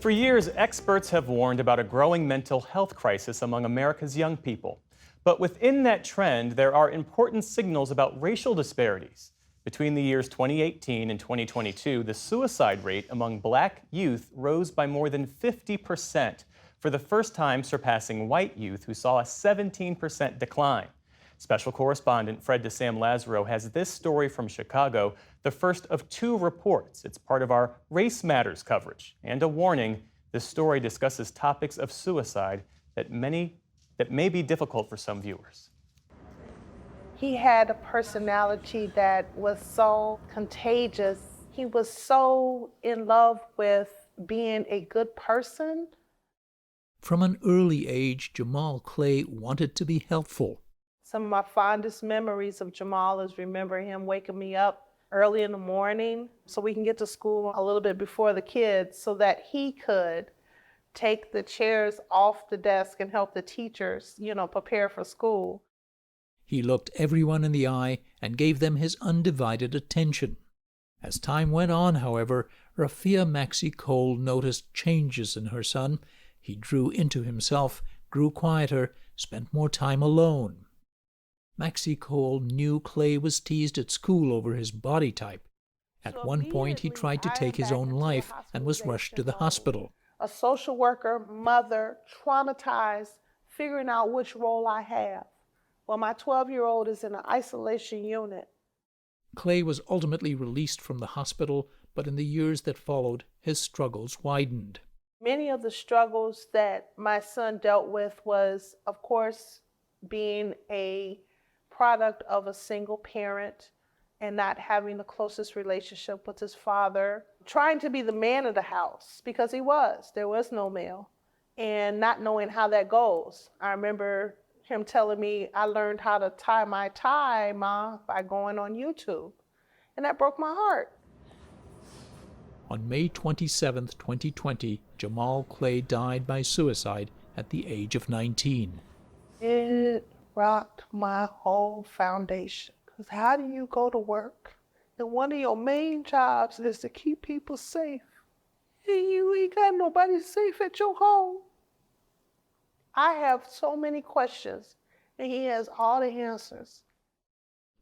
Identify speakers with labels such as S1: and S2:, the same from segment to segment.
S1: For years, experts have warned about a growing mental health crisis among America's young people. But within that trend, there are important signals about racial disparities. Between the years 2018 and 2022, the suicide rate among black youth rose by more than 50%, for the first time surpassing white youth, who saw a 17% decline. Special correspondent Fred DeSam Lazaro has this story from Chicago, the first of two reports. It's part of our Race Matters coverage. And a warning, this story discusses topics of suicide that may be difficult for some viewers.
S2: He had a personality that was so contagious. He was so in love with being a good person.
S3: From an early age, Jamal Clay wanted to be helpful.
S2: Some of my fondest memories of Jamal is remember him waking me up early in the morning so we can get to school a little bit before the kids so that he could take the chairs off the desk and help the teachers, prepare for school.
S3: He looked everyone in the eye and gave them his undivided attention. As time went on, however, Rafia Maxey Cole noticed changes in her son. He drew into himself, grew quieter, spent more time alone. Maxey Cole knew Clay was teased at school over his body type. At one point, he tried to take his own life and was rushed to the hospital.
S2: A social worker, mother, traumatized, figuring out which role I have. Well, my 12-year-old is in an isolation unit.
S3: Clay was ultimately released from the hospital, but in the years that followed, his struggles widened.
S2: Many of the struggles that my son dealt with was, of course, being a product of a single parent and not having the closest relationship with his father, trying to be the man of the house because there was no male, and not knowing how that goes. I remember him telling me, I learned how to tie my tie, Ma, by going on YouTube, and that broke my heart.
S3: On May 27, 2020, Jamal Clay died by suicide at the age of 19.
S2: It rocked my whole foundation. Because how do you go to work and one of your main jobs is to keep people safe, and you ain't got nobody safe at your home? I have so many questions, and he has all the answers.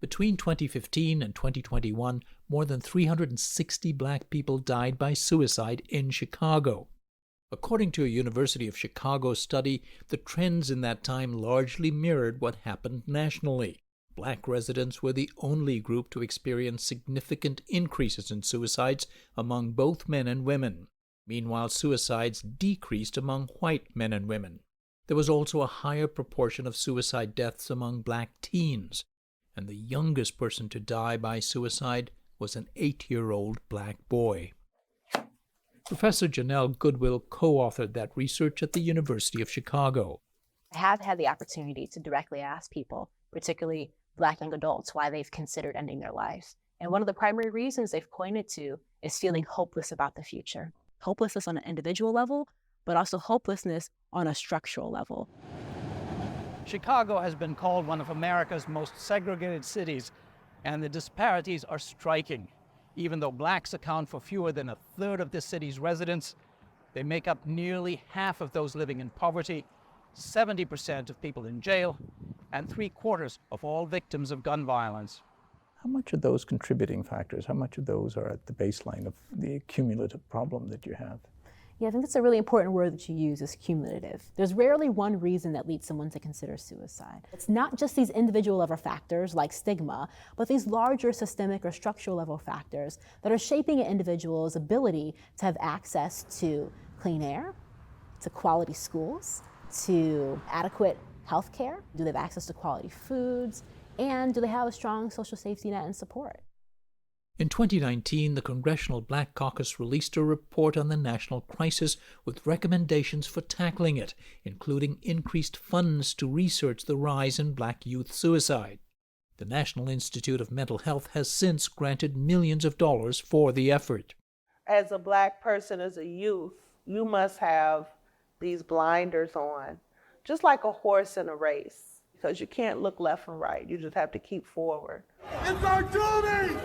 S3: Between 2015 and 2021, more than 360 black people died by suicide in Chicago. According to a University of Chicago study, the trends in that time largely mirrored what happened nationally. Black residents were the only group to experience significant increases in suicides among both men and women. Meanwhile, suicides decreased among white men and women. There was also a higher proportion of suicide deaths among black teens, and the youngest person to die by suicide was an 8-year-old black boy. Professor Janelle Goodwill co-authored that research at the University of Chicago.
S4: I have had the opportunity to directly ask people, particularly Black young adults, why they've considered ending their lives. And one of the primary reasons they've pointed to is feeling hopeless about the future. Hopelessness on an individual level, but also hopelessness on a structural level.
S5: Chicago has been called one of America's most segregated cities, and the disparities are striking. Even though blacks account for fewer than a third of the city's residents, they make up nearly half of those living in poverty, 70% of people in jail, and 3/4 of all victims of gun violence.
S6: How much of those contributing factors, how much of those are at the baseline of the cumulative problem that you have?
S4: Yeah, I think that's a really important word that you use, is cumulative. There's rarely one reason that leads someone to consider suicide. It's not just these individual level factors like stigma, but these larger systemic or structural level factors that are shaping an individual's ability to have access to clean air, to quality schools, to adequate health care. Do they have access to quality foods? And do they have a strong social safety net and support?
S3: In 2019, the Congressional Black Caucus released a report on the national crisis with recommendations for tackling it, including increased funds to research the rise in black youth suicide. The National Institute of Mental Health has since granted millions of dollars for the effort.
S2: As a black person, as a youth, you must have these blinders on, just like a horse in a race. because you can't look left and right. You just have to keep forward.
S7: It's our duty!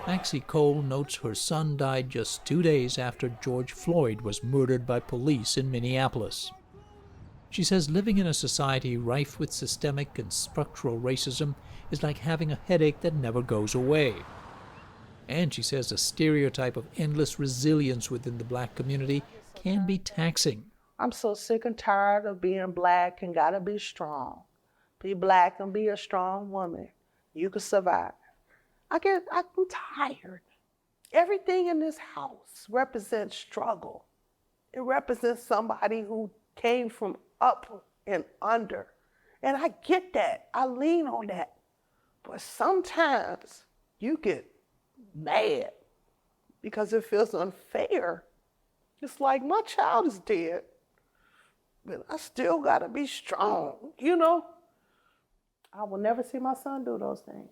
S3: Maxie Cole notes her son died just 2 days after George Floyd was murdered by police in Minneapolis. She says living in a society rife with systemic and structural racism is like having a headache that never goes away. And she says a stereotype of endless resilience within the black community can be taxing.
S2: I'm so sick and tired of being black and gotta be strong. Be black and be a strong woman. You can survive. I'm tired. Everything in this house represents struggle. It represents somebody who came from up and under. And I get that. I lean on that. But sometimes you get mad because it feels unfair. It's like my child is dead, but I still gotta be strong, you know? I will never see my son do those things.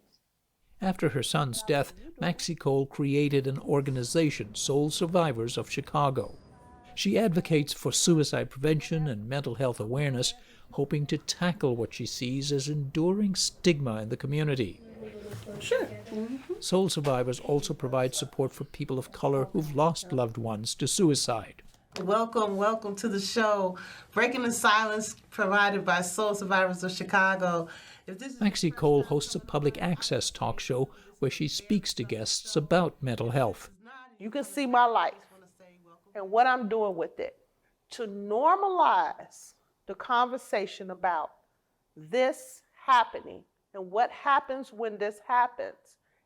S3: After her son's death, Maxie Cole created an organization, Soul Survivors of Chicago. She advocates for suicide prevention and mental health awareness, hoping to tackle what she sees as enduring stigma in the community.
S2: Sure.
S3: Soul Survivors also provide support for people of color who've lost loved ones to suicide.
S8: Welcome to the show, Breaking the Silence, provided by Soul Survivors of Chicago.
S3: Maxie Cole hosts a public access talk show where she speaks to guests about mental health.
S2: You can see my life and what I'm doing with it to normalize the conversation about this happening and what happens when this happens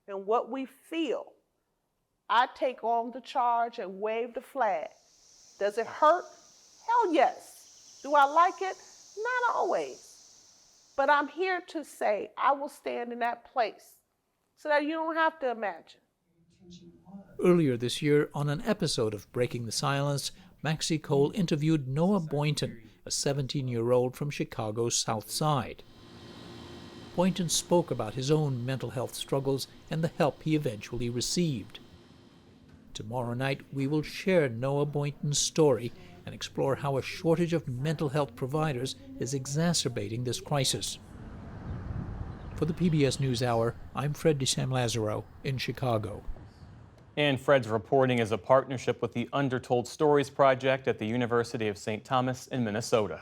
S2: and what we feel. I take on the charge and wave the flag. Does it hurt? Hell yes. Do I like it? Not always. But I'm here to say I will stand in that place so that you don't have to imagine.
S3: Earlier this year, on an episode of Breaking the Silence, Maxie Cole interviewed Noah Boynton, a 17-year-old from Chicago's South Side. Boynton spoke about his own mental health struggles and the help he eventually received. Tomorrow night, we will share Noah Boynton's story and explore how a shortage of mental health providers is exacerbating this crisis. For the PBS NewsHour, I'm Fred DeSam-Lazaro in Chicago.
S1: And Fred's reporting is a partnership with the Undertold Stories Project at the University of St. Thomas in Minnesota.